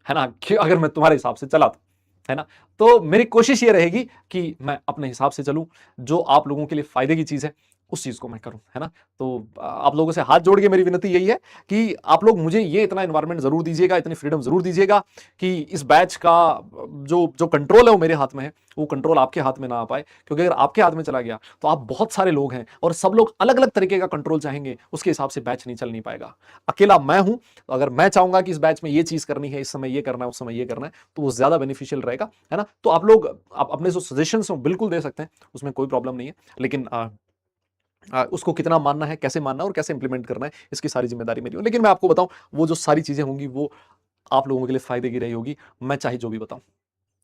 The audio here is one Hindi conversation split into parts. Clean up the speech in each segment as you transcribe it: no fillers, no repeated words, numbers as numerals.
है ना, कि अगर मैं तुम्हारे हिसाब से चला तो, है ना। तो मेरी कोशिश ये रहेगी कि मैं अपने हिसाब से चलूं, जो आप लोगों के लिए फायदे की चीज है उस चीज को मैं करूं, है ना। तो आप लोगों से हाथ जोड़ के मेरी विनती यही है कि आप लोग मुझे ये इतना एनवायरनमेंट जरूर दीजिएगा, इतनी फ्रीडम जरूर दीजिएगा कि इस बैच का जो जो कंट्रोल है वो मेरे हाथ में है, वो कंट्रोल आपके हाथ में ना आ पाए, क्योंकि अगर आपके हाथ में चला गया तो आप बहुत सारे लोग हैं और सब लोग अलग अलग तरीके का कंट्रोल चाहेंगे, उसके हिसाब से बैच नहीं चल नहीं पाएगा। अकेला मैं हूं, तो अगर मैं चाहूंगा कि इस बैच में ये चीज करनी है, इस समय ये करना है, उस समय ये करना है, तो वो ज्यादा बेनिफिशियल रहेगा, है ना। तो आप लोग आप अपने जो सजेशंस हो बिल्कुल दे सकते हैं, उसमें कोई प्रॉब्लम नहीं है, लेकिन उसको कितना मानना है, कैसे मानना है और कैसे इंप्लीमेंट करना है, इसकी सारी जिम्मेदारी मेरी हो। लेकिन मैं आपको बताऊं, वो जो सारी चीजें होंगी वो आप लोगों के लिए फायदे की रही होगी, मैं चाहे जो भी बताऊं।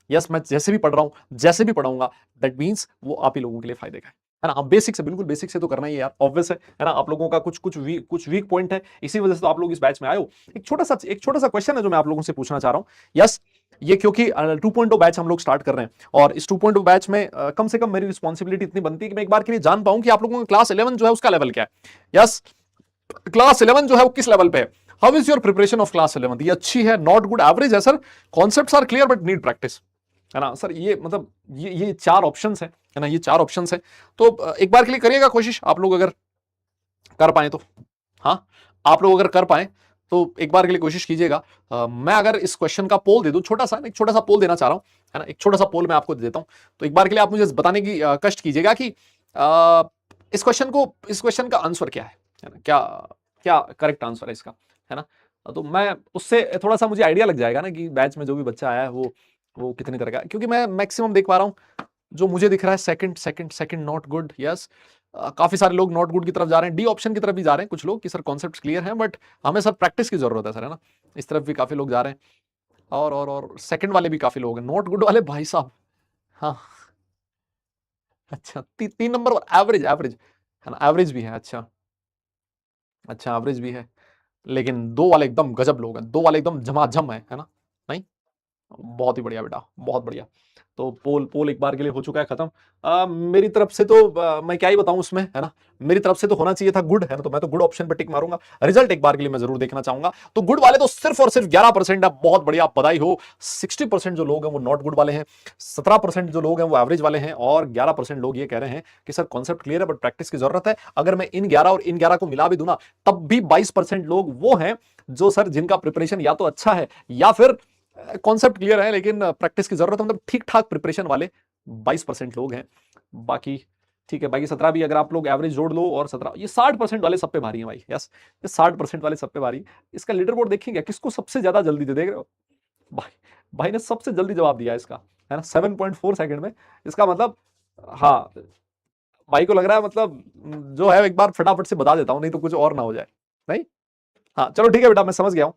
यस, मैं जैसे भी पढ़ रहा हूं, जैसे भी पढ़ाऊंगा, दैट मीन्स वो आप ही लोगों के लिए फायदे का है ना। हाँ, बेसिक से, बिल्कुल बेसिक से तो करना ही है यार, ऑब्वियस है ना। आप लोगों का कुछ वीक पॉइंट है, इसी वजह से तो आप लोग इस बैच में आए हो। एक छोटा सा क्वेश्चन है जो मैं आप लोगों से पूछना चाह रहा हूं। यस, ये क्योंकि 2.0 बैच हम लोग स्टार्ट कर रहे हैं, और इस 2.0 बैच में कम से कम मेरी रिस्पॉन्सिबिलिटी इतनी बनती है कि मैं एक बार के लिए जान पाऊं कि आप लोगों का क्लास 11 जो है उसका लेवल क्या है। यस, क्लास 11 जो है वो किस लेवल पे है। How is your preparation of class 11? ये अच्छी है, नॉट गुड, एवरेज है sir, concepts are clear but need practice, है ना सर। ये मतलब ये चार ऑप्शंस है ना, ये चार ऑप्शंस है। तो एक बार के लिए करिएगा कोशिश, आप लोग अगर कर पाए तो। हाँ, आप लोग अगर कर पाए तो एक बार के लिए कोशिश कीजिएगा। मैं अगर इस क्वेश्चन का पोल दे दूं, एक छोटा सा पोल देना चाह रहा हूं, है ना, एक छोटा सा पोल मैं आपको दे देता हूं। तो एक बार के लिए आप मुझे बताने की कष्ट कीजिएगा कि इस क्वेश्चन का आंसर क्या है ना, क्या क्या करेक्ट आंसर है इसका, है ना। तो मैं उससे थोड़ा सा मुझे आइडिया लग जाएगा ना कि बैच में जो भी बच्चा आया है वो कितने तरह का है। क्योंकि मैं मैक्सिमम देख पा रहा हूं, जो मुझे दिख रहा है सेकंड नॉट गुड। यस, काफी सारे लोग नॉट गुड की तरफ जा रहे हैं, डी ऑप्शन की तरफ भी जा रहे हैं कुछ लोग कि सर कॉन्सेप्ट्स क्लियर हैं बट हमें सर प्रैक्टिस की जरूरत है सर, है ना। इस तरफ भी काफी लोग जा रहे हैं, और सेकंड वाले भी काफी लोग हैं, नॉट गुड वाले भाई साहब। हाँ, अच्छा, 3 नंबर एवरेज एवरेज, है ना, एवरेज भी है। अच्छा, अच्छा, एवरेज भी है, लेकिन दो वाले एकदम गजब लोग हैं, दो वाले एकदम झमाझम है ना। नहीं, बहुत ही बढ़िया बेटा, बहुत बढ़िया। तो पोल पोल एक बार के लिए हो चुका है खत्म। मेरी तरफ से तो मैं क्या ही बताऊं उसमें, है ना। मेरी तरफ से तो होना चाहिए था गुड, है ना, तो मैं तो गुड ऑप्शन पे टिक मारूंगा। रिजल्ट एक बार के लिए मैं जरूर देखना चाहूंगा। तो गुड वाले तो सिर्फ और सिर्फ 11% है, बहुत बढ़िया, बधाई हो। 60% जो लोग हैं वो नॉट गुड वाले हैं, 17% जो लोग हैं वो एवरेज वाले हैं, और 11% लोग ये कह रहे हैं कि सर कॉन्सेप्ट क्लियर है बट प्रैक्टिस की जरूरत है। अगर मैं इन 11 और इन 11 को मिला भी दूं ना, तब भी 22% लोग वो हैं जो सर जिनका प्रिपरेशन या तो अच्छा है या फिर कॉन्सेप्ट क्लियर है लेकिन प्रैक्टिस की जरूरत है। मतलब ठीक ठाक प्रिपरेशन वाले 22% लोग हैं। बाकी ठीक है, बाकी 17 भी अगर आप लोग एवरेज जोड़ लो, और 17, ये 60% वाले सब पे भारी हैं भाई। यस, ये 60% वाले सब पे भारी। इसका लीडर बोर्ड देखेंगे, किसको सबसे ज्यादा जल्दी दे देख रहे हो भाई। भाई ने सबसे जल्दी जवाब दिया इसका, है ना, 7.4 सेकंड में। इसका मतलब, हाँ, भाई को लग रहा है मतलब जो है एक बार फटाफट से बता देता हूं, नहीं तो कुछ और ना हो जाए। नहीं, हाँ चलो ठीक है बेटा, मैं समझ गया हूं,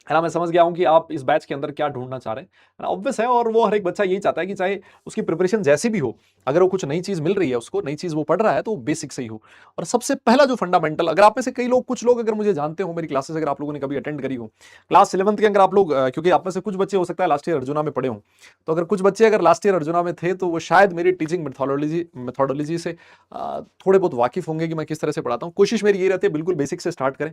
है ना, मैं समझ गया हूं कि आप इस बैच के अंदर क्या ढूंढना चाह रहे हैं, है ना। ऑब्वियस है, और वो हर एक बच्चा यही चाहता है कि चाहे उसकी प्रिपरेशन जैसी भी हो, अगर वो कुछ नई चीज मिल रही है, उसको नई चीज वो पढ़ रहा है, तो बेसिक से ही हो। और सबसे पहला जो फंडामेंटल, अगर आप में से कई लोग, कुछ लोग अगर मुझे जानते हो, मेरी क्लासेस अगर आप लोगों ने कभी अटेंड करी हो, क्लास 11th के अंदर आप लोग, क्योंकि आप में से कुछ बच्चे हो सकता है लास्ट ईयर अर्जुना में पढ़े हो, तो अगर कुछ बच्चे अगर लास्ट ईयर अर्जुना में थे तो वो शायद मेरी टीचिंग मेथोडोलॉजी से थोड़े बहुत वाकिफ होंगे कि मैं किस तरह से पढ़ाता हूँ। कोशिश मेरी ये रहती है बिल्कुल बेसिक से स्टार्ट करें,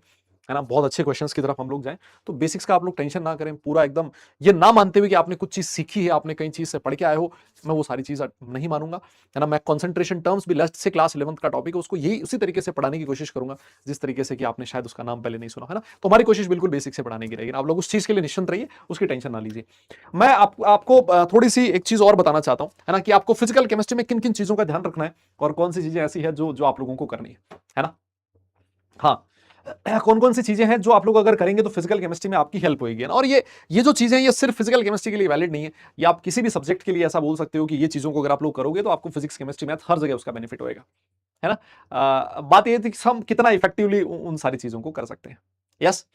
है ना, बहुत अच्छे क्वेश्चंस की तरफ हम लोग जाएं। तो बेसिक्स का आप लोग टेंशन ना करें, पूरा एकदम ये ना मानते हुए कि आपने कुछ चीज सीखी है, आपने कई चीज से पढ़ के आए हो, मैं वो सारी चीज नहीं मानूंगा, है ना। मैं कंसंट्रेशन टर्म्स भी लास्ट से क्लास 11th का टॉपिक है उसको यही उसी तरीके से पढ़ाने की कोशिश करूंगा जिस तरीके से कि आपने शायद उसका नाम पहले नहीं सुना, है ना। तो हमारी कोशिश बिल्कुल बेसिक से पढ़ाने की रहेगी, आप लोग उस चीज के लिए निश्चिंत रहिए, उसकी टेंशन ना लीजिए। मैं आपको थोड़ी सी एक चीज और बताना चाहता हूं, है ना, कि आपको फिजिकल केमिस्ट्री में किन किन चीजों का ध्यान रखना है और कौन सी चीजें ऐसी है जो जो आप लोगों को करनी है ना। हाँ, कौन कौन सी चीजें हैं जो आप लोग अगर करेंगे तो फिजिकल केमिस्ट्री में आपकी हेल्प होगी ना। और ये जो चीजें हैं ये सिर्फ फिजिकल केमिस्ट्री के लिए वैलिड नहीं है, ये आप किसी भी सब्जेक्ट के लिए ऐसा बोल सकते हो कि ये चीजों को अगर आप लोग करोगे तो आपको फिजिक्स केमिस्ट्री मैथ हर जगह उसका बेनिफिट होएगा, है ना। बात ये थी कि हम कितना इफेक्टिवली उन सारी चीजों को कर सकते हैं। यस,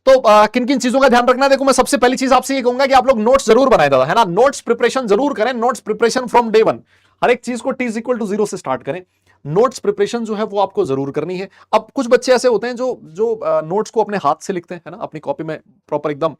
तो किन किन चीजों का ध्यान रखना है, देखो मैं सबसे पहली चीज आपसे ये कहूंगा कि आप लोग नोट्स जरूर बनाए दादा, है ना, नोट्स प्रिपरेशन जरूर करें, notes preparation from day one. हर एक चीज को t=0 से स्टार्ट करें। नोट्स प्रिपरेशन जो है वो आपको जरूर करनी है। अब कुछ बच्चे ऐसे होते हैं जो जो नोट्स को अपने हाथ से लिखते हैं, है ना, अपनी कॉपी में प्रॉपर एकदम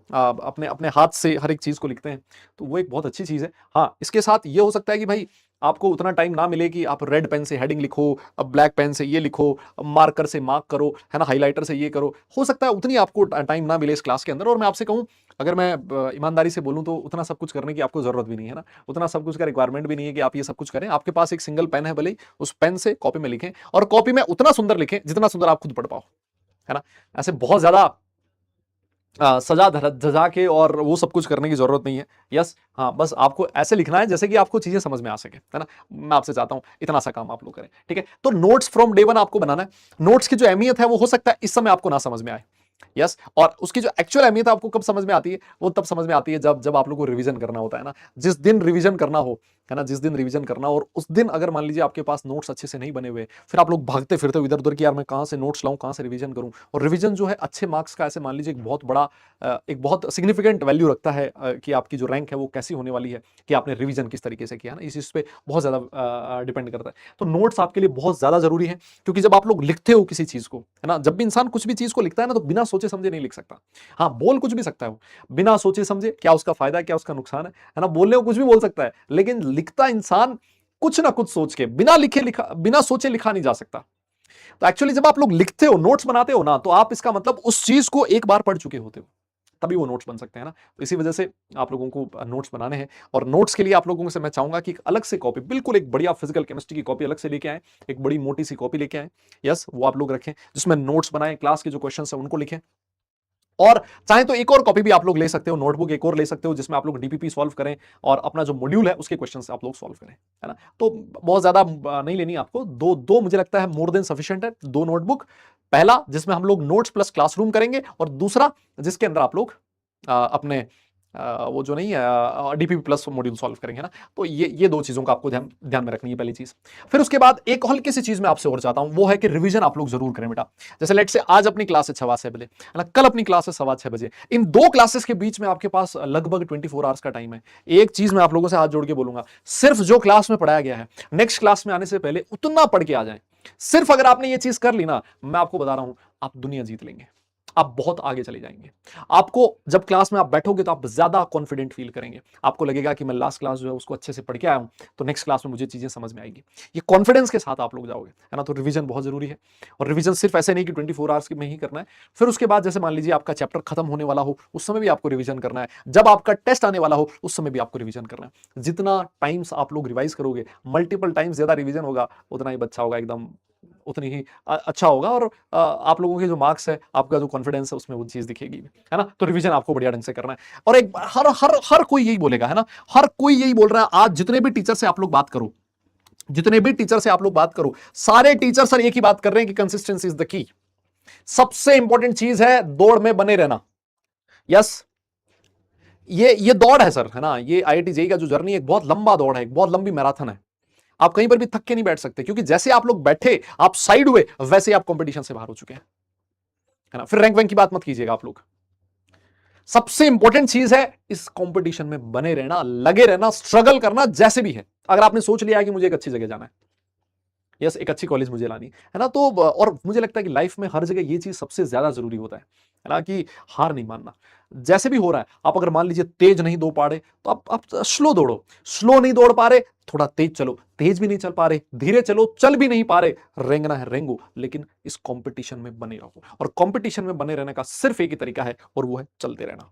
अपने अपने हाथ से हर एक चीज को लिखते हैं, तो वो एक बहुत अच्छी चीज है। हाँ, इसके साथ ये हो सकता है कि भाई आपको उतना टाइम ना मिले कि आप रेड पेन से हेडिंग लिखो, अब ब्लैक पेन से ये लिखो, मार्कर से मार्क करो, है ना, हाइलाइटर से ये करो, हो सकता है उतनी आपको टाइम ना मिले इस क्लास के अंदर। और मैं आपसे कहूं, अगर मैं ईमानदारी से बोलूं तो उतना सब कुछ करने की आपको जरूरत भी नहीं है ना, उतना सब कुछ का रिक्वायरमेंट भी नहीं है कि आप ये सब कुछ करें। आपके पास एक सिंगल पेन है, भले ही उस पेन से कॉपी में लिखें, और कॉपी में उतना सुंदर लिखें जितना सुंदर आप खुद पढ़ पाओ, है ना। ऐसे बहुत ज्यादा सजा धजा के और वो सब कुछ करने की जरूरत नहीं है। यस, हाँ, बस आपको ऐसे लिखना है जैसे कि आपको चीजें समझ में आ सके, है ना। मैं आपसे चाहता हूं इतना सा काम आप लोग करें, ठीक है। तो नोट्स फ्रॉम डे वन आपको बनाना है। नोट्स की जो अहमियत है वो हो सकता है इस समय आपको ना समझ में आए, यस, और उसकी जो एक्चुअल अहमियत आपको कब समझ में आती है, वो तब समझ में आती है जब जब आप लोग को रिवीजन करना होता है ना। जिस दिन रिवीजन करना हो, है ना, जिस दिन रिवीजन करना, और उस दिन अगर मान लीजिए आपके पास नोट्स अच्छे से नहीं बने हुए, फिर आप लोग भागते फिरते हो इधर उधर कि यार मैं कहां से नोट्स लाऊं, कहां से रिवीजन करूं। और रिवीजन जो है अच्छे मार्क्स का, ऐसे मान लीजिए एक बहुत बड़ा, एक बहुत सिग्निफिकेंट वैल्यू रखता है कि आपकी जो रैंक है वो कैसी होने वाली है, कि आपने रिवीजन किस तरीके से किया ना, इस चीज पे बहुत ज्यादा डिपेंड करता है। तो नोट्स आपके लिए बहुत ज्यादा जरूरी है, क्योंकि जब आप लोग लिखते हो किसी चीज को, है ना, जब भी इंसान कुछ भी चीज को लिखता है ना, तो बिना सोचे समझे नहीं लिख सकता। हाँ, बोल कुछ भी सकता है वो, बिना सोचे समझे क्या उसका फायदा है क्या उसका नुकसान है ना, बोलने को कुछ भी बोल सकता है, लेकिन लिखता इंसान कुछ ना कुछ सोच के, बिना लिखे लिखा, बिना सोचे लिखा नहीं जा सकता। तो एक्चुअली जब आप लोग लिखते हो, नोट्स बनाते हो ना, तो आप इसका मतलब उस चीज को एक बार पढ़ चुके होते हो, तभी वो नोट्स बन सकते हैं ना। तो इसी वजह से आप लोगों को नोट्स बनाने हैं, और नोट्स के लिए आप लोगों से मैं चाहूंगा कि एक अलग से कॉपी, बिल्कुल एक बढ़िया फिजिकल केमिस्ट्री की कॉपी अलग से लेके आए, एक बड़ी मोटी सी कॉपी लेके आए, यस, वो आप लोग रखें, जिसमें नोट्स बनाएं, क्लास के जो क्वेश्चन है उनको लिखें। और चाहे तो एक और कॉपी भी आप लोग ले सकते हो, नोटबुक एक और ले सकते हो, जिसमें आप लोग डीपीपी सॉल्व करें, और अपना जो मॉड्यूल है उसके क्वेश्चंस आप लोग सॉल्व करें, है ना। तो बहुत ज्यादा नहीं लेनी आपको, दो दो मुझे लगता है मोर देन सफिशिएंट है, दो नोटबुक। पहला जिसमें हम लोग नोट्स प्लस क्लासरूम करेंगे, और दूसरा जिसके अंदर आप लोग अपने वो जो नहीं है डीपीपी प्लस मॉड्यूल सॉल्व करेंगे ना। तो ये दो चीजों का आपको ध्यान ध्यान में रखनी है, पहली चीज। फिर उसके बाद एक हल्की सी चीज मैं आपसे और चाहता हूं, वो है कि रिवीजन आप लोग जरूर करें बेटा। जैसे लेट से आज अपनी क्लास है 6:15 बजे, है ना, कल अपनी क्लास है 6:15 बजे। इन दो क्लासेस के बीच में आपके पास लगभग 24 आवर्स का टाइम है। एक चीज मैं आप लोगों से हाथ जोड़ के बोलूंगा, सिर्फ जो क्लास में पढ़ाया गया है, नेक्स्ट क्लास में आने से पहले उतना पढ़ के आ जाए। सिर्फ अगर आपने ये चीज कर ली ना, मैं आपको बता रहा हूं, आप दुनिया जीत लेंगे, आप बहुत आगे चले जाएंगे। आपको जब क्लास में आप बैठोगे तो आप ज्यादा कॉन्फिडेंट फील करेंगे, आपको लगेगा कि मैं लास्ट क्लास जो है उसको अच्छे से पढ़ के आया हूं, तो नेक्स्ट क्लास में मुझे चीजें समझ में आएगी। ये कॉन्फिडेंस के साथ आप लोग जाओगे, है ना। तो रिवीजन बहुत जरूरी है, और रिवीजन सिर्फ ऐसे नहीं कि 24 आवर्स में ही करना है। फिर उसके बाद जैसे मान लीजिए आपका चैप्टर खत्म होने वाला हो, उस समय भी आपको रिवीजन करना है। जब आपका टेस्ट आने वाला हो, उस समय भी आपको रिवीजन करना है। जितना टाइम्स आप लोग रिवाइज करोगे, मल्टीपल टाइम्स ज्यादा रिवीजन होगा, उतना ही बच्चा होगा एकदम, उतनी ही अच्छा होगा, और आप लोगों के जो मार्क्स है, आपका जो कॉन्फिडेंस है, उसमें वो चीज दिखेगी, है ना। तो रिवीजन आपको बढ़िया ढंग से करना है। और एक हर हर हर कोई यही बोलेगा, है ना, हर कोई यही बोल रहा है। आज जितने भी टीचर से आप लोग बात करो, जितने भी टीचर से आप लोग बात करो, सारे टीचर सर एक ही बात कर रहे हैं कि कंसिस्टेंसी इज द की। सबसे इंपॉर्टेंट चीज है दौड़ में बने रहना। यस, ये दौड़ है सर, है ना। ये आईआईटी जेईई का जो जर्नी है, एक बहुत लंबा दौड़ है, एक बहुत लंबी मैराथन है। आप कहीं पर भी थक के नहीं बैठ सकते, क्योंकि जैसे आप लोग बैठे, आप साइड हुए, वैसे आप कंपटीशन से बाहर हो चुके हैं, है ना। फिर रैंक वैंक की बात मत कीजिएगा आप लोग। सबसे इंपॉर्टेंट चीज है इस कंपटीशन में बने रहना, लगे रहना, स्ट्रगल करना, जैसे भी है। अगर आपने सोच लिया है कि मुझे एक अच्छी जगह जाना है, यस, एक अच्छी कॉलेज मुझे लानी है ना, तो और मुझे लगता है कि लाइफ में हर जगह ये चीज सबसे ज्यादा जरूरी होता है ना, कि हार नहीं मानना। जैसे भी हो रहा है, आप अगर मान लीजिए तेज नहीं दौड़ पा रहे, तो आप स्लो दौड़ो। स्लो नहीं दौड़ पा रहे, थोड़ा तेज चलो। तेज भी नहीं चल पा रहे, धीरे चलो। चल भी नहीं पा रहे, रेंगना है रेंगो, लेकिन इस कंपटीशन में बने रहो। और कंपटीशन में बने रहने का सिर्फ एक ही तरीका है, और वो है चलते रहना।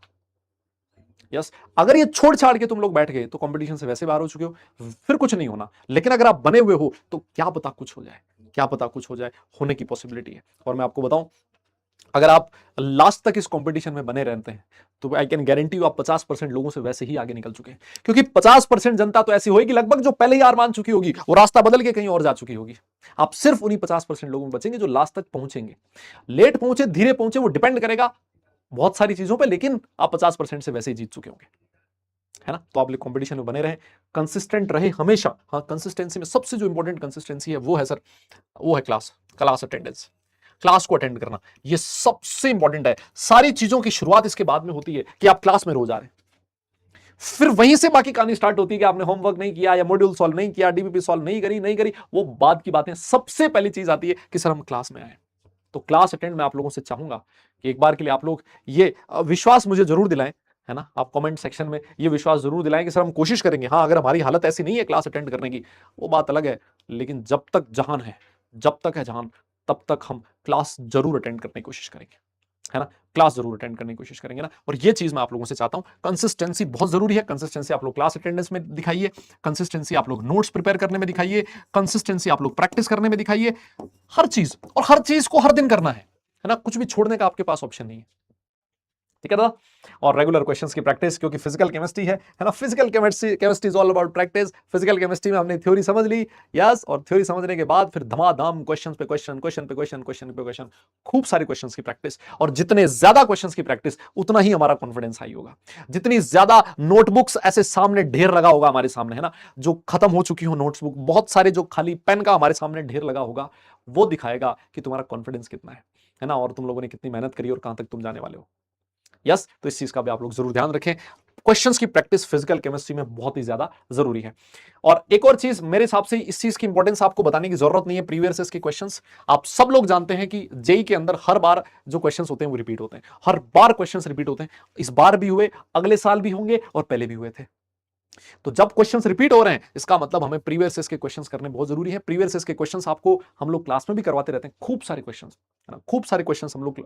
यस, अगर ये छोड़ छाड़ के तुम लोग बैठ गए, तो कंपटीशन से वैसे बाहर हो चुके हो, फिर कुछ नहीं होना। लेकिन अगर आप बने हुए हो, तो क्या पता कुछ हो जाए, क्या पता कुछ हो जाए, होने की पॉसिबिलिटी है। और मैं आपको बताऊं, अगर आप लास्ट तक इस कंपटीशन में बने रहते हैं, तो आई कैन गारंटी यू आप 50% लोगों से वैसे ही आगे निकल चुके हैं। क्योंकि 50% जनता तो ऐसी होगी लगभग, जो पहले ही हार मान चुकी होगी, वो रास्ता बदल के कहीं और जा चुकी होगी। आप सिर्फ उन्हीं 50% लोगों में बचेंगे जो लास्ट तक पहुंचेंगे। लेट पहुंचे, धीरे पहुंचे, वो डिपेंड करेगा बहुत सारी चीजों पे, लेकिन आप 50% से वैसे ही जीत चुके होंगे, है ना। तो आप लोग कंपटीशन में बने रहे, कंसिस्टेंट रहे हमेशा। हाँ, कंसिस्टेंसी में सबसे जो इंपॉर्टेंट कंसिस्टेंसी है, वो है सर, वो है क्लास अटेंडेंस। क्लास को अटेंड करना, ये सबसे इंपॉर्टेंट है। सारी चीजों की शुरुआत इसके बाद में होती है कि आप क्लास में रोज आ रहे हैं। फिर वहीं से बाकी कहानी स्टार्ट होती है कि आपने होमवर्क नहीं किया, या मॉड्यूल सॉल्व नहीं किया, डीपीपी सॉल्व नहीं करी, वो बाद की बातें। सबसे पहली चीज आती है कि सर हम क्लास में आए। तो क्लास अटेंड मैं आप लोगों से चाहूंगा कि एक बार के लिए आप लोग ये विश्वास मुझे जरूर दिलाएं, है ना। आप कमेंट सेक्शन में ये विश्वास जरूर दिलाएं कि सर हम कोशिश करेंगे। हाँ, अगर हमारी हालत ऐसी नहीं है क्लास अटेंड करने की, वो बात अलग है, लेकिन जब तक जहान है, जब तक है जहान, तब तक हम क्लास जरूर अटेंड करने की कोशिश करेंगे, है ना। क्लास जरूर अटेंड करने की कोशिश करेंगे ना। और ये चीज मैं आप लोगों से चाहता हूं, कंसिस्टेंसी बहुत जरूरी है। कंसिस्टेंसी आप लोग क्लास अटेंडेंस में दिखाइए, कंसिस्टेंसी आप लोग नोट्स प्रिपेयर करने में दिखाइए, कंसिस्टेंसी आप लोग प्रैक्टिस करने में दिखाइए। हर चीज, और हर चीज को हर दिन करना है ना। कुछ भी छोड़ने का आपके पास ऑप्शन नहीं है, ठीक है दादा। और रेगुलर क्वेश्चंस की प्रैक्टिस, क्योंकि फिजिकल केमिस्ट्री है ना। Physical chemistry is all about practice. Physical chemistry में हमने थ्योरी समझ ली, यस, और थ्योरी समझने के बाद फिर धमाधम क्वेश्चन पे क्वेश्चन, क्वेश्चन पे क्वेश्चन, क्वेश्चन पे क्वेश्चन, खूब सारे क्वेश्चंस की प्रैक्टिस। और जितने ज्यादा क्वेश्चंस की प्रैक्टिस, उतना ही हमारा कॉन्फिडेंस हाई होगा। जितनी ज्यादा नोटबुक्स ऐसे सामने ढेर लगा होगा हमारे सामने, है ना, जो खत्म हो चुकी हो नोट्सबुक, बहुत सारे जो खाली पेन का हमारे सामने ढेर लगा होगा, वो दिखाएगा कि तुम्हारा कॉन्फिडेंस कितना है ना, और तुम लोगों ने कितनी मेहनत करी और कहां तक तुम जाने वाले हो। यस, तो इस चीज का भी आप लोग जरूर ध्यान रखें। क्वेश्चंस की प्रैक्टिस फिजिकल केमिस्ट्री में बहुत ही ज्यादा जरूरी है। और एक और चीज, मेरे हिसाब से इस चीज की इंपॉर्टेंस आपको बताने की जरूरत नहीं है। प्रीवियस के क्वेश्चंस आप सब लोग जानते हैं कि जेई के अंदर हर बार जो क्वेश्चंस होते हैं वो रिपीट होते हैं, हर बार क्वेश्चंस रिपीट होते हैं। इस बार भी हुए, अगले साल भी होंगे, और पहले भी हुए थे। तो जब क्वेश्चंस रिपीट हो रहे हैं, इसका मतलब हमें प्रीवियस के क्वेश्चंस करने बहुत जरूरी है। प्रीवियस के क्वेश्चंस आपको हम लोग क्लास में भी करवाते रहते हैं, खूब सारे क्वेश्चंस, है ना, खूब सारे क्वेश्चंस हम लोग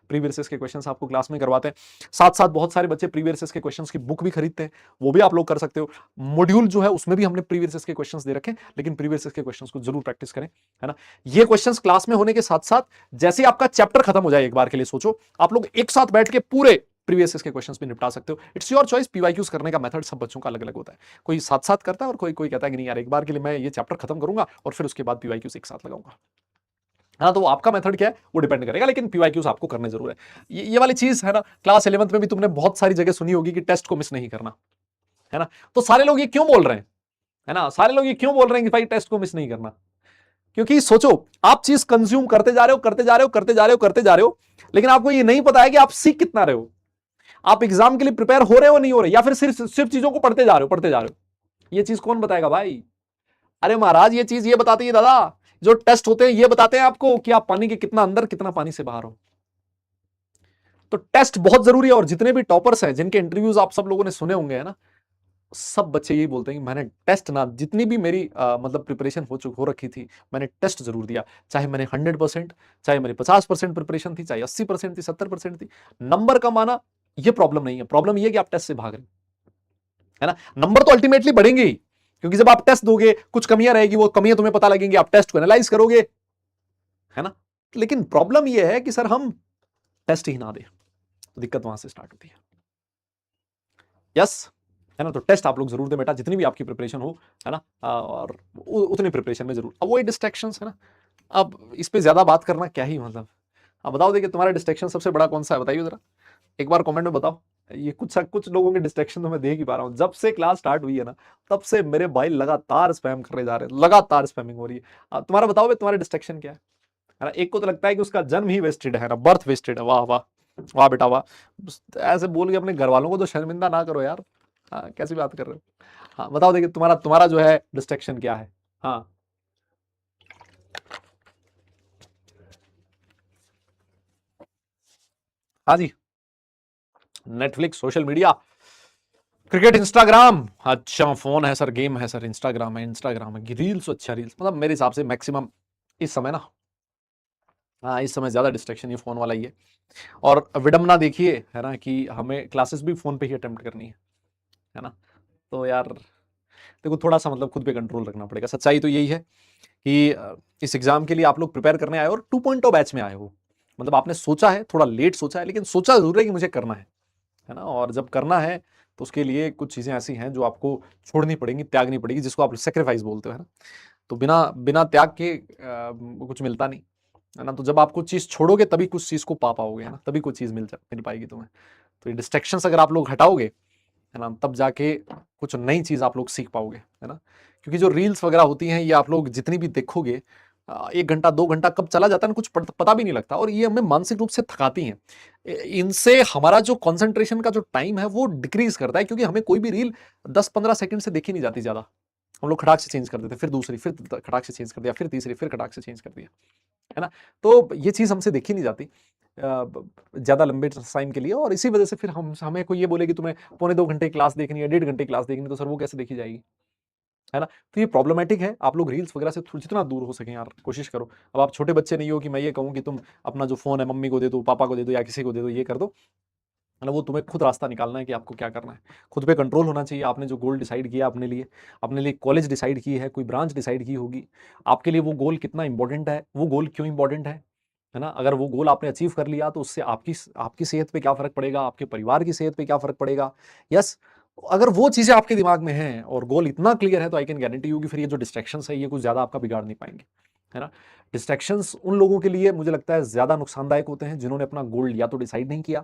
प्रीवियस के क्वेश्चंस आपको क्लास में करवाते हैं। साथ साथ बहुत सारे बच्चे प्रीवियस के क्वेश्चंस की बुक भी खरीदते हैं, वो भी आप लोग कर सकते हो। मॉड्यूल जो है उसमें भी हमने प्रीवियस के क्वेश्चंस दे रखे हैं, लेकिन प्रीवियस के क्वेश्चंस को जरूर प्रैक्टिस करें, है ना। ये क्वेश्चंस क्लास में होने के साथ साथ, जैसे आपका चैप्टर खत्म हो जाए, एक बार के लिए सोचो, आप लोग एक साथ बैठ के पूरे प्रीवियस के क्वेश्चंस भी निपटा सकते हो। It's your choice. पीवाईक्यूज करने का मेथड सब बच्चों का अलग अलग होता है। कोई साथ साथ करता है, और कोई कहता है कि नहीं यार, एक बार के लिए मैं ये चैप्टर खत्म करूंगा और फिर उसके बाद पीवाईक्यूज एक साथ लगाऊंगा, है ना। तो आपका मेथड क्या है वो डिपेंड करेगा, लेकिन पीवाईक्यूज आपको करने जरूर है। ये वाली चीज है ना, क्लास 11th में भी तुमने बहुत सारी जगह सुनी होगी कि टेस्ट को मिस नहीं करना, है ना। तो सारे लोग ये क्यों बोल रहे हैं, है ना, सारे लोग ये क्यों बोल रहे हैं कि भाई टेस्ट को मिस नहीं करना? क्योंकि सोचो, आप चीज कंज्यूम करते जा रहे हो, करते जा रहे हो, करते जा रहे हो, करते जा रहे हो, लेकिन आपको ये नहीं पता है कि आप सीख कितना रहे हो। आप एग्जाम के लिए प्रिपेयर हो रहे हो नहीं हो रहे, या फिर सिर्फ चीजों को पढ़ते जा रहे हो, पढ़ते जा रहे हो। ये चीज कौन बताएगा भाई? अरे महाराज, ये चीज ये बताती है दादा, जो टेस्ट होते हैं ये बताते हैं आपको कि आप पानी के कितना अंदर, कितना पानी से बाहर हो। तो टेस्ट बहुत जरूरी है। और जितने भी टॉपर्स हैं, जिनके इंटरव्यूज आप सब लोगों ने सुने होंगे, है ना, सब बच्चे यही बोलते हैं कि मैंने टेस्ट ना, जितनी भी मेरी मतलब प्रिपरेशन हो रखी थी, मैंने टेस्ट जरूर दिया। चाहे मैंने 100%, चाहे मेरी 50% प्रिपरेशन थी, चाहे 80% थी, 70% थी, नंबर कम आना ये प्रॉब्लम नहीं है। प्रॉब्लम ये कि आप टेस्ट से भाग रहे हैं, है ना। नंबर तो अल्टीमेटली बढ़ेंगे ही, क्योंकि जब आप टेस्ट दोगे, कुछ कमियां रहेगी, वो कमियां तुम्हें पता लगेंगी, आप टेस्ट को एनालाइज करोगे, है ना। लेकिन प्रॉब्लम ये है कि सर हम टेस्ट ही ना दें, तो दिक्कत वहां से स्टार्ट होती है। यस, है ना। तो टेस्ट आप लोग जरूर दें बेटा, जितनी भी आपकी प्रिपरेशन हो, है ना, और उतनी प्रिपरेशन में जरूर अवॉइड डिस्ट्रैक्शंस, है ना। अब इस पे ज्यादा बात करना क्या ही मतलब। अब बताओ, देखिए तुम्हारा डिस्ट्रैक्शन सबसे बड़ा कौन सा है, बताइए जरा, एक बार कमेंट में बताओ। ये कुछ लोगों के डिस्ट्रैक्शन तो मैं देख ही पा रहा हूँ, जब से क्लास स्टार्ट हुई है ना, तब से मेरे भाई लगातार स्पैम कर जा रहे हैं, लगातार स्पैमिंग हो रही है। तुम्हारा बताओ भाई, तुम्हारा डिस्ट्रैक्शन क्या है ना। एक को तो लगता है कि उसका जन्म ही वेस्टेड है ना, बर्थ वेस्टेड है। वाह वाह, वाह बेटा वाह। ऐसे बोल के अपने घर वालों को तो शर्मिंदा ना करो यार। हाँ, कैसी बात कर रहे हो। हाँ बताओ, देखिए तुम्हारा तुम्हारा जो है डिस्ट्रैक्शन क्या है। हाँ हाँ जी, Netflix, social media, cricket, Instagram. अच्छा फोन है सर, गेम है सर, इंस्टाग्राम है, इंस्टाग्राम है, रील्स। अच्छा रील्स, मतलब मेरे हिसाब से मैक्सिमम इस समय ना, हाँ इस समय ज्यादा डिस्ट्रैक्शन ये फोन वाला ही है। और विडम्बना देखिए, है ना, कि हमें क्लासेस भी फोन पे ही अटेम्प्ट करनी है ना। तो यार देखो, थोड़ा सा मतलब खुद पे कंट्रोल रखना पड़ेगा। सच्चाई तो यही है कि इस एग्जाम के लिए आप लोग प्रिपेयर करने आए हो और 2.0 बैच में आए हो। मतलब आपने सोचा है, थोड़ा लेट सोचा है, लेकिन सोचा जरूर है कि मुझे करना है ना। और जब करना है तो उसके लिए कुछ चीजें ऐसी हैं जो आपको छोड़नी पड़ेंगी, त्यागनी पड़ेगी, जिसको आप सेक्रीफाइस बोलते हो, है ना। तो बिना बिना त्याग के कुछ मिलता नहीं, है ना। तो जब आप कुछ चीज छोड़ोगे तभी कुछ चीज को पा पाओगे, है ना, तभी कुछ चीज मिल पाएगी तुम्हें। तो ये डिस्ट्रैक्शंस अगर आप लोग हटाओगे, है ना, तब जाके कुछ नई चीज आप लोग सीख पाओगे, है ना। क्योंकि जो रील्स वगैरह होती हैं, ये आप लोग जितनी भी देखोगे, 1 घंटा 2 घंटा कब चला जाता है ना, कुछ पता भी नहीं लगता, और ये हमें मानसिक रूप से थकाती हैं। इनसे हमारा जो कंसंट्रेशन का जो टाइम है वो डिक्रीज करता है, क्योंकि हमें कोई भी रील 10-15 सेकंड से देखी नहीं जाती ज्यादा। हम लोग खटाक से चेंज कर देते, फिर दूसरी, फिर खटाक से चेंज कर दिया, फिर तीसरी, फिर खटाक से चेंज कर दिया, है ना? तो ये चीज़ हमसे देखी नहीं जाती ज़्यादा लंबे टाइम के लिए, और इसी वजह से फिर हमें कोई ये बोले कि तुम्हें पौने 2 घंटे क्लास देखनी है, 1.5 घंटे क्लास देखनी है, तो सर वो कैसे देखी जाएगी? है ना? तो ये प्रॉब्लमैटिक है। आप लोग रील्स वगैरह से जितना दूर हो सकें यार कोशिश करो। अब आप छोटे बच्चे नहीं हो कि मैं ये कहूँ कि तुम अपना जो फ़ोन है मम्मी को दे दो, पापा को दे दो या किसी को दे दो, ये कर दो। मतलब वो तुम्हें खुद रास्ता निकालना है कि आपको क्या करना है। खुद पे कंट्रोल होना चाहिए। आपने जो गोल डिसाइड किया अपने लिए कॉलेज डिसाइड की है, कोई ब्रांच डिसाइड की होगी, आपके लिए वो गोल कितना इंपॉर्टेंट है, वो गोल क्यों इंपॉर्टेंट है ना? अगर वो गोल आपने अचीव कर लिया तो उससे आपकी सेहत पे क्या फ़र्क पड़ेगा, आपके परिवार की सेहत पे क्या फ़र्क पड़ेगा? यस, अगर वो चीज़ें आपके दिमाग में हैं और गोल इतना क्लियर है, तो आई कैन गारंटी यू कि फिर ये जो डिस्ट्रैक्शंस है, ये कुछ ज़्यादा आपका बिगाड़ नहीं पाएँगे, है ना? डिस्ट्रैक्शंस उन लोगों के लिए मुझे लगता है ज़्यादा नुकसानदायक होते हैं, जिन्होंने अपना गोल या तो डिसाइड नहीं किया,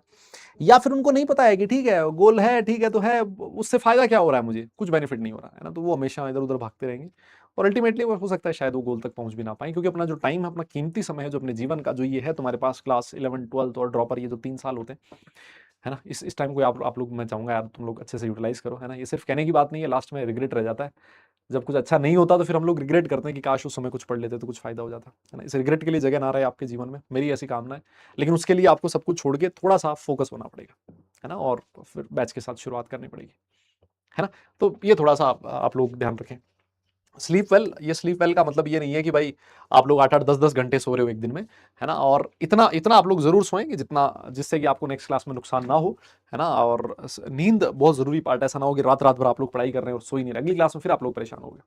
या फिर उनको नहीं पता है कि ठीक है, गोल है, ठीक है तो है, उससे फ़ायदा क्या हो रहा है मुझे? कुछ बेनिफिट नहीं हो रहा है ना? तो वो हमेशा इधर-उधर भागते रहेंगे और अल्टीमेटली वो हो सकता है शायद वो गोल तक पहुँच भी ना पाएँ, क्योंकि अपना जो टाइम है, अपना कीमती समय है, जो अपने जीवन का जो ये है तुम्हारे पास, क्लास 11, 12 और ड्रॉपर, ये जो 3 साल होते हैं, है ना? इस टाइम को आप लोग, मैं चाहूँगा यार तुम लोग अच्छे से यूटिलाइज़ करो, है ना? ये सिर्फ़ कहने की बात नहीं है, लास्ट में रिग्रेट रह जाता है। जब कुछ अच्छा नहीं होता तो फिर हम लोग रिग्रेट करते हैं कि काश उस समय कुछ पढ़ लेते तो कुछ फ़ायदा हो जाता, है ना? इस रिग्रेट के लिए जगह ना रहे आपके जीवन में, मेरी ऐसी कामना है। लेकिन उसके लिए आपको सब कुछ छोड़ के थोड़ा-सा फ़ोकस होना पड़ेगा, है ना? और फिर बैच के साथ शुरुआत करनी पड़ेगी, है ना? तो ये थोड़ा-सा आप लोग ध्यान रखें। स्लीप वेल, ये स्लीप वेल का मतलब ये नहीं है कि भाई आप लोग 8-8, 10-10 घंटे सो रहे हो एक दिन में, है ना? और इतना इतना आप लोग ज़रूर सोएँ कि जिससे कि आपको नेक्स्ट क्लास में नुकसान ना हो, है ना? और नींद बहुत ज़रूरी पार्ट है, ऐसा ना हो कि रात-रात भर आप लोग पढ़ाई कर रहे हैं और सो ही नहीं रहे, अगली क्लास में फिर आप लोग परेशान होगे,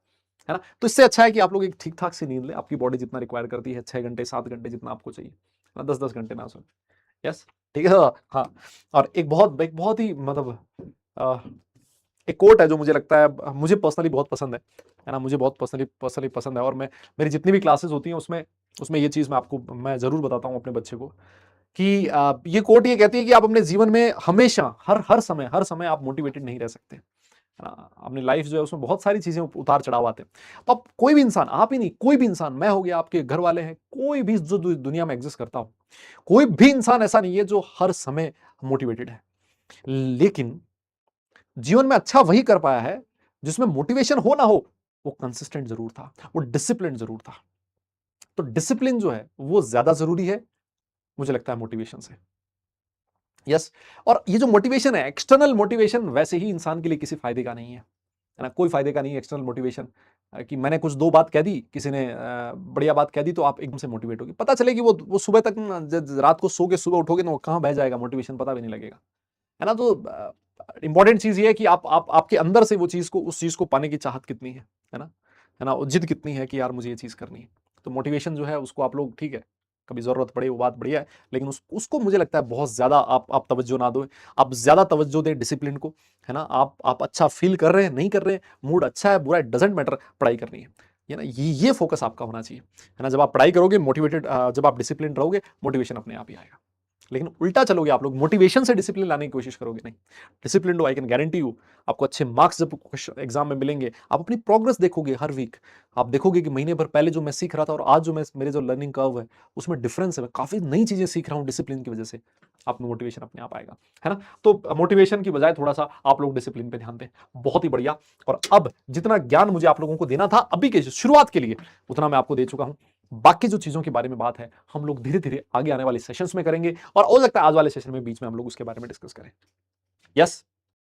है ना? तो इससे अच्छा है कि आप लोग एक ठीक-ठाक सी नींद लें, आपकी बॉडी जितना रिक्वायर करती है, 6 घंटे, 7 घंटे जितना आपको चाहिए, है ना? 10-10 घंटे ना सोएँ। यस, ठीक है? हाँ, और एक बहुत ही मतलब अ एक कोट है जो मुझे लगता है, मुझे पर्सनली बहुत पसंद है ना? मुझे बहुत पर्सनली पसंद है, और मेरी जितनी भी क्लासेस होती हैं उसमें उसमें ये चीज़ मैं ज़रूर बताता हूँ अपने बच्चे को कि ये कोट ये कहती है कि आप अपने जीवन में हमेशा हर समय आप मोटिवेटेड नहीं रह सकते, है ना? अपनी लाइफ जो है उसमें बहुत सारी चीज़ें उतार-चढ़ाव आते हैं। तो अब कोई भी इंसान, आप ही नहीं, कोई भी इंसान, मैं हो गया, आपके घर वाले हैं, कोई भी जो दुनिया में एग्ज़िस्ट करता हो, कोई भी इंसान ऐसा नहीं है जो हर समय मोटिवेटेड है। लेकिन जीवन में अच्छा वही कर पाया है जिसमें मोटिवेशन हो ना हो, वो कंसिस्टेंट जरूर था, वो डिसिप्लिन जरूर था। तो डिसिप्लिन जो है वो ज्यादा जरूरी है मुझे लगता है मोटिवेशन से। यस, और ये जो मोटिवेशन है, एक्सटर्नल मोटिवेशन वैसे ही इंसान के लिए किसी फायदे का नहीं है ना? कोई फायदे का नहीं है एक्सटर्नल मोटिवेशन। कि मैंने कुछ दो बात कह दी, किसी ने बढ़िया बात कह दी, तो आप एकदम से मोटिवेट होगी, पता चले कि वो सुबह तक रात को सो के सुबह उठोगे ना, वो कहाँ बह जाएगा मोटिवेशन, पता भी नहीं लगेगा, है ना? तो इंपॉर्टेंट चीज ये है कि आप आपके अंदर से उस चीज को पाने की चाहत कितनी है ना? है ना? और जिद कितनी है कि यार मुझे ये चीज करनी है। तो मोटिवेशन जो है उसको आप लोग, ठीक है, कभी जरूरत पड़े वो बात बढ़िया है, लेकिन उसको मुझे लगता है बहुत ज्यादा आप तवज्जो ना दो। आप ज्यादा तवज्जो दें डिसिप्लिन को, है ना? आप अच्छा फील कर रहे हैं, नहीं कर रहे हैं, मूड अच्छा है बुरा है, डजेंट मैटर, पढ़ाई करनी है ना? ये फोकस आपका होना चाहिए, है ना? जब आप पढ़ाई करोगे मोटिवेटेड, जब आप डिसिप्लिन रहोगे, मोटिवेशन अपने आप ही आएगा। लेकिन उल्टा चलोगे आप लोग, मोटिवेशन से डिसिप्लिन लाने की कोशिश करोगे, नहीं। डिसिप्लिन हो, आई कैन गारंटी यू, आपको अच्छे मार्क्स जब एग्जाम में मिलेंगे, आप अपनी प्रोग्रेस देखोगे हर वीक, आप देखोगे कि महीने भर पहले जो मैं सीख रहा था और आज जो मेरे जो लर्निंग कर्व है उसमें डिफरेंस है, मैं काफी नई चीजें सीख रहा हूँ डिसिप्लिन की वजह से। आप में मोटिवेशन अपने आप आएगा, है ना? तो मोटिवेशन की बजाय थोड़ा सा आप लोग डिसिप्लिन पे ध्यान दें, बहुत ही बढ़िया। और अब जितना ज्ञान मुझे आप लोगों को देना था अभी के शुरुआत के लिए, उतना मैं आपको दे चुका हूं। बाकी जो चीजों के बारे में बात है, हम लोग धीरे धीरे आगे आने वाले सेशंस में करेंगे, और हो सकता है आज वाले सेशन में बीच में हम लोग उसके बारे में डिस्कस करें। यस,